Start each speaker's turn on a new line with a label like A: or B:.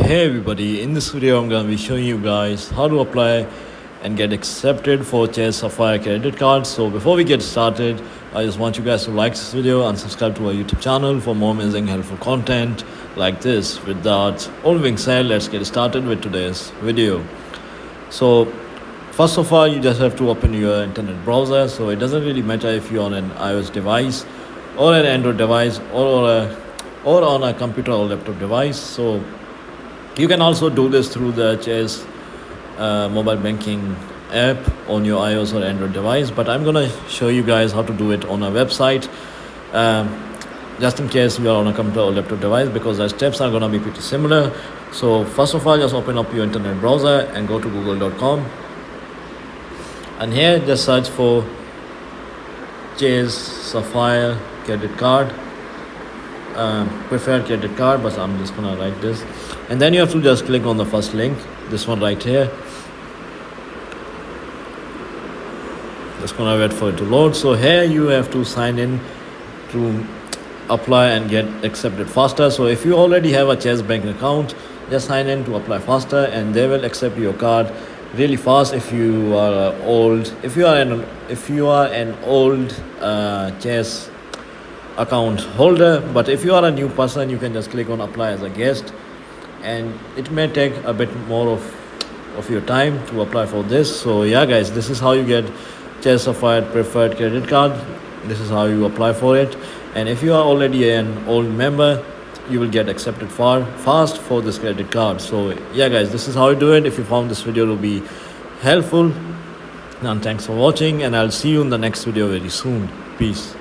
A: Hey everybody, in this video I'm going to be showing you guys how to apply and get accepted for Chase Sapphire credit card. So before we get started, I just want you guys to like this video and subscribe to our YouTube channel for more amazing helpful content like this. With that all being said, let's get started with today's video. So first of all, you just have to open your internet browser. So it doesn't really matter if you're on an iOS device or an Android device or on a computer or laptop device. So you can also do this through the Chase mobile banking app on your iOS or Android device, but I'm gonna show you guys how to do it on a website, just in case you are on a computer or laptop device, because the steps are gonna be pretty similar. So first of all, just open up your internet browser and go to google.com, and here just search for Chase Sapphire credit card, preferred credit card, but I'm just gonna write this, and then you have to just click on the first link, this one right here. Just gonna wait for it to load. So here you have to sign in to apply and get accepted faster. So if you already have a Chase bank account, just sign in to apply faster, and they will accept your card really fast if you are an old Chase account holder. But if you are a new person, you can just click on apply as a guest, and it may take a bit more of your time to apply for this. So yeah guys, this is how you get Chase Sapphire preferred credit card. This is how you apply for it, and if you are already an old member, you will get accepted fast for this credit card. So yeah guys, this is how you do it. If you found this video to be helpful, and thanks for watching, and I'll see you in the next video very soon. Peace.